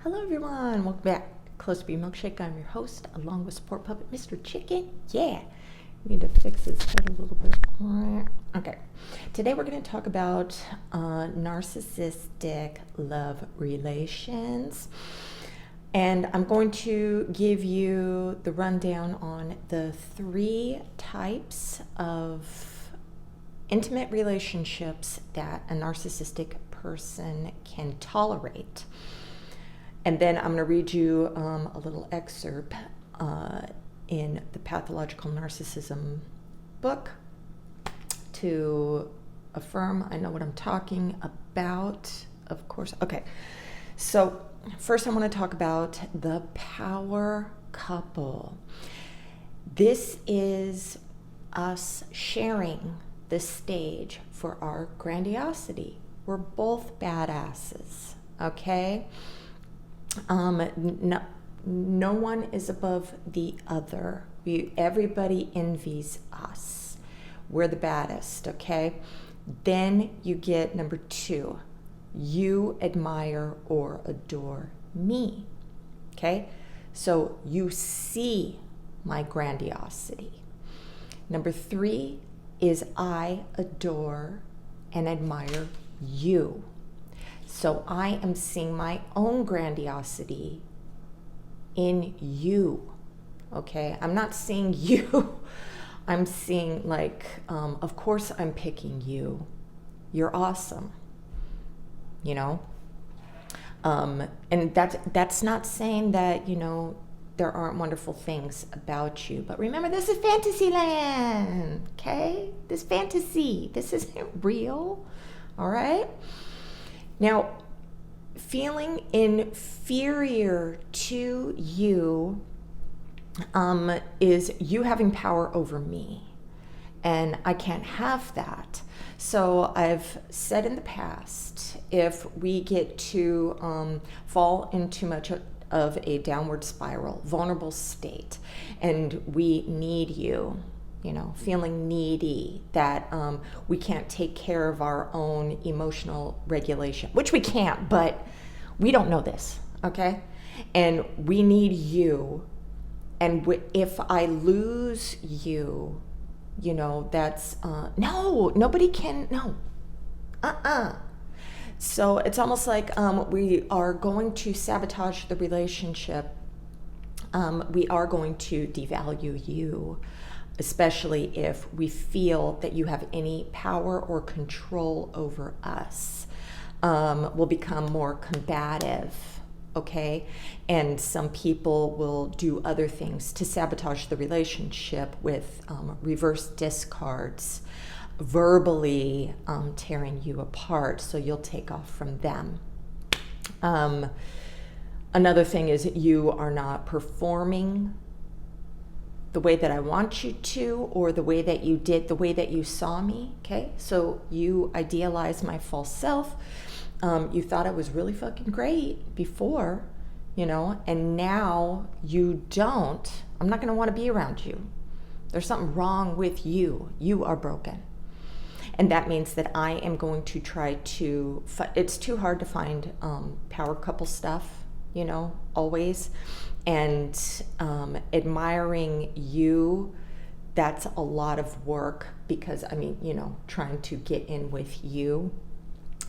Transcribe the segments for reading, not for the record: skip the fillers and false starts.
Hello everyone, welcome back to clusterbmilkshake. I'm your host, along with support puppet Mr. Chicken. Yeah, need to fix his head a little bit. Okay, today we're going to talk about narcissistic love relations. And I'm going to give you the rundown on the 3 types of intimate relationships that a narcissistic person can tolerate. And then I'm going to read you a little excerpt in the Pathological Narcissism book to affirm I know what I'm talking about, of course. Okay, so first I want to talk about the power couple. This is us sharing the stage for our grandiosity. We're both badasses, okay? No one is above the other. Everybody envies us. We're the baddest, okay? Then you get number 2. You admire or adore me, okay? So you see my grandiosity. Number 3 is I adore and admire you. So I am seeing my own grandiosity in you, okay? I'm not seeing you. I'm seeing like, of course I'm picking you. You're awesome, you know? And that's not saying that, you know, there aren't wonderful things about you. But remember, this is fantasy land, okay? This fantasy, this isn't real, all right? Now, feeling inferior to you is you having power over me, and I can't have that. So I've said in the past, if we get to fall into too much of a downward spiral, vulnerable state, and we need you, you know, feeling needy, that we can't take care of our own emotional regulation, which we can't, but we don't know this, okay? And we need you. And if I lose you, you know, that's, no, nobody can, no, So it's almost like we are going to sabotage the relationship. We are going to devalue you, especially if we feel that you have any power or control over us. We'll become more combative, okay? And some people will do other things to sabotage the relationship with reverse discards, verbally tearing you apart, so you'll take off from them. Another thing is you are not performing the way that I want you to, or the way that you did, the way that you saw me, okay? So you idealize my false self. You thought I was really fucking great before, you know, and now you don't. I'm not gonna wanna be around you. There's something wrong with you. You are broken. And that means that I am going to try to, it's too hard to find power couple stuff, you know, always. And admiring you, that's a lot of work, because I mean, you know, trying to get in with you,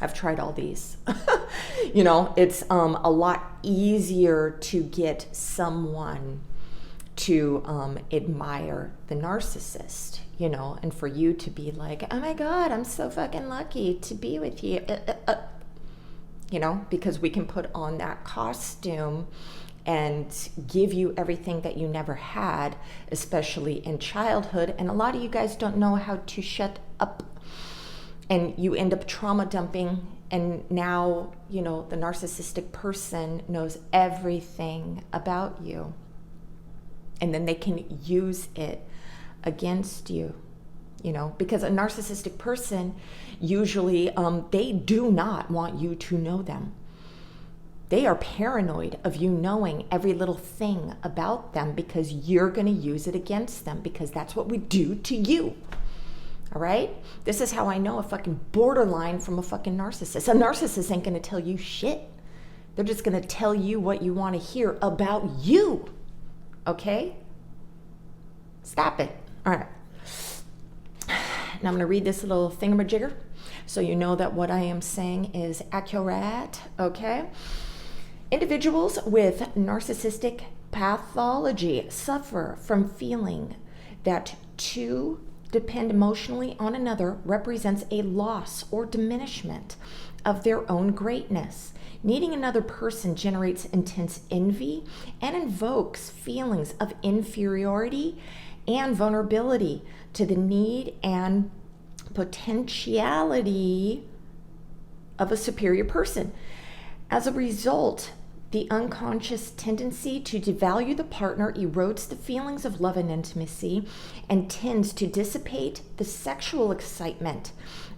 I've tried all these. You know, it's a lot easier to get someone to admire the narcissist, you know, and for you to be like, oh my God, I'm so fucking lucky to be with you. You know, because we can put on that costume and give you everything that you never had, especially in childhood. And a lot of you guys don't know how to shut up, and you end up trauma dumping. And now, you know, the narcissistic person knows everything about you, and then they can use it against you, you know, because a narcissistic person usually, they do not want you to know them. They are paranoid of you knowing every little thing about them, because you're going to use it against them, because that's what we do to you. All right? This is how I know a fucking borderline from a fucking narcissist. A narcissist ain't going to tell you shit. They're just going to tell you what you want to hear about you. Okay? Stop it. All right. Now I'm going to read this little thingamajigger so you know that what I am saying is accurate. Okay? Individuals with narcissistic pathology suffer from feeling that to depend emotionally on another represents a loss or diminishment of their own greatness. Needing another person generates intense envy and invokes feelings of inferiority and vulnerability to the need and potentiality of a superior person. As a result, the unconscious tendency to devalue the partner erodes the feelings of love and intimacy and tends to dissipate the sexual excitement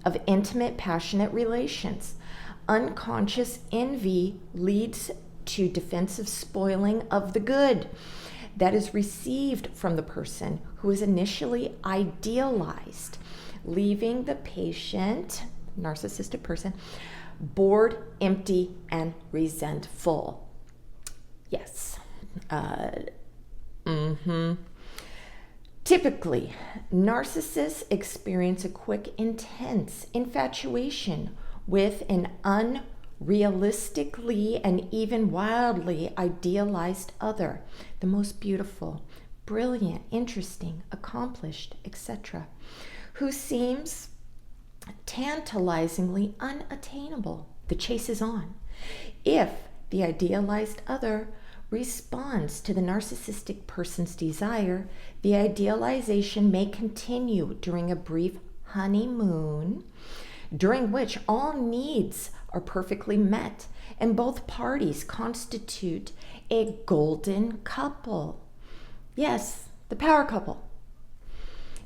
of intimate, passionate relations. Unconscious envy leads to defensive spoiling of the good that is received from the person who is initially idealized, leaving the patient, narcissistic person, bored, empty, and resentful. Yes. Typically, narcissists experience a quick, intense infatuation with an unrealistically and even wildly idealized other, the most beautiful, brilliant, interesting, accomplished, etc., who seems tantalizingly unattainable. The chase is on. If the idealized other responds to the narcissistic person's desire, the idealization may continue during a brief honeymoon, during which all needs are perfectly met and both parties constitute a golden couple. Yes, the power couple.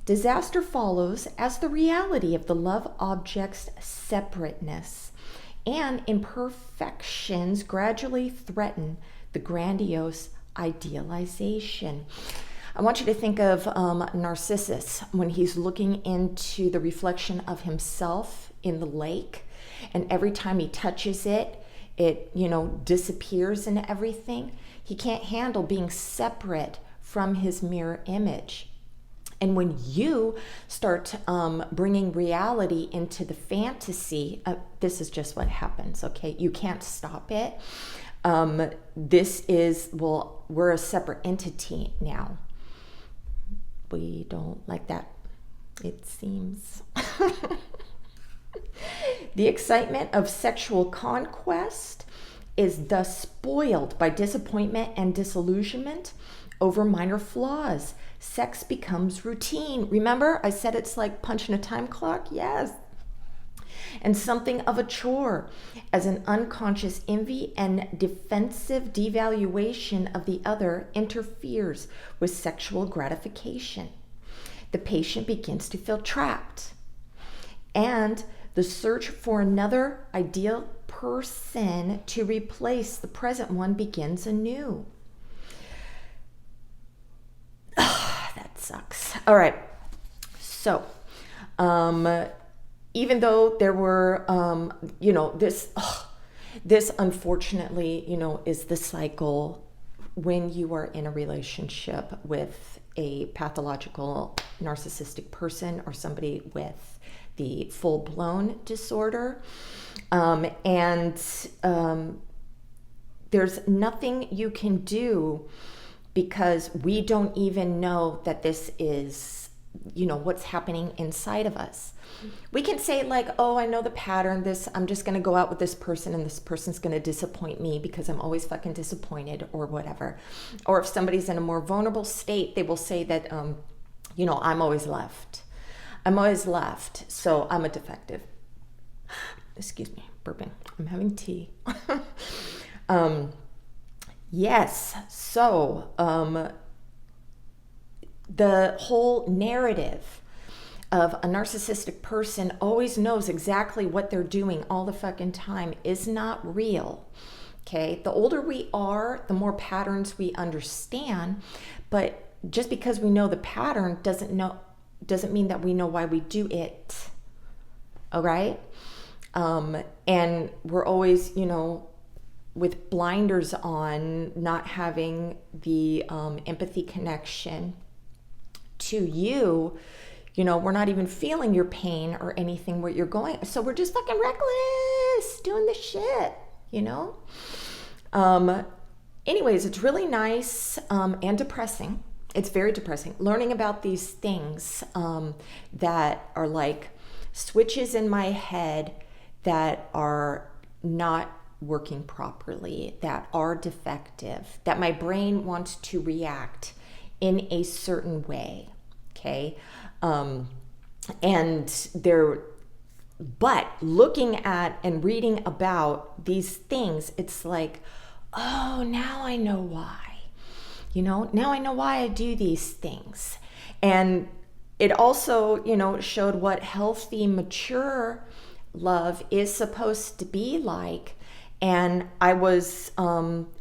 Disaster follows as the reality of the love object's separateness and imperfections gradually threaten the grandiose idealization. I want you to think of Narcissus when he's looking into the reflection of himself in the lake, and every time he touches it, it disappears and everything. He can't handle being separate from his mirror image. And when you start bringing reality into the fantasy, this is just what happens, okay? You can't stop it. We're a separate entity now. We don't like that, it seems. The excitement of sexual conquest is thus spoiled by disappointment and disillusionment over minor flaws. Sex becomes routine. Remember, I said it's like punching a time clock? Yes. And something of a chore, as an unconscious envy and defensive devaluation of the other interferes with sexual gratification. The patient begins to feel trapped, and the search for another ideal person to replace the present one begins anew. That sucks. All right. So, even though there were, this unfortunately, is the cycle when you are in a relationship with a pathological narcissistic person or somebody with the full-blown disorder. There's nothing you can do because we don't even know that this is, what's happening inside of us. We can say like, oh, I know the pattern, I'm just going to go out with this person and this person's going to disappoint me because I'm always fucking disappointed or whatever. Or if somebody's in a more vulnerable state, they will say that, I'm always left. I'm always left, so I'm a defective. Excuse me, burping. I'm having tea. Yes, so the whole narrative of a narcissistic person always knows exactly what they're doing all the fucking time is not real. Okay, the older we are, the more patterns we understand, but just because we know the pattern doesn't mean that we know why we do it. All right? And we're always, with blinders on, not having the empathy connection to you, you know, we're not even feeling your pain or anything where you're going. So we're just fucking reckless doing the shit, you know? Anyways, it's really nice and depressing. It's very depressing. Learning about these things that are like switches in my head that are not working properly, that are defective, that my brain wants to react in a certain way. Okay. But looking at and reading about these things, it's like, oh, now I know why. You know, now I know why I do these things. And it also, you know, showed what healthy, mature love is supposed to be like. And I was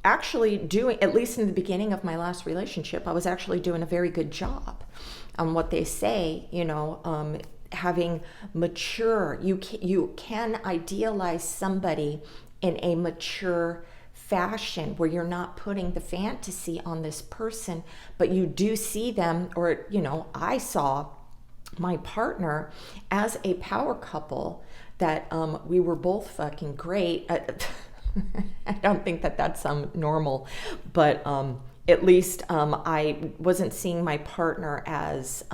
actually doing, at least in the beginning of my last relationship, I was actually doing a very good job on what they say, you know, having mature, you can idealize somebody in a mature fashion where you're not putting the fantasy on this person, but you do see them, or, you know, I saw my partner as a power couple that we were both fucking great. I don't think that that's normal, but at least I wasn't seeing my partner as,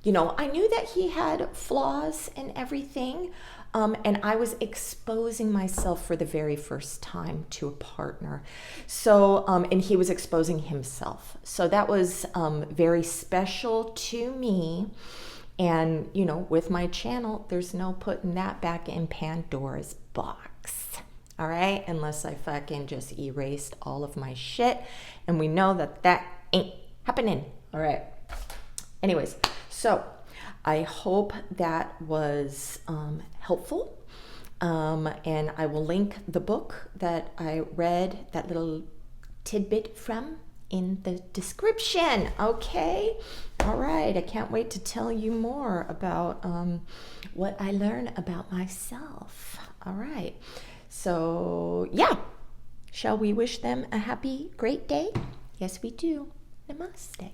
you know, I knew that he had flaws and everything, and I was exposing myself for the very first time to a partner. So, and he was exposing himself. So that was very special to me. And, you know, with my channel, there's no putting that back in Pandora's box. All right? Unless I fucking just erased all of my shit. And we know that that ain't happening. All right. Anyways, so I hope that was helpful. And I will link the book that I read, that little tidbit from, in the description. Okay. All right. I can't wait to tell you more about what I learn about myself. All right. So, yeah. Shall we wish them a happy, great day? Yes, we do. Namaste.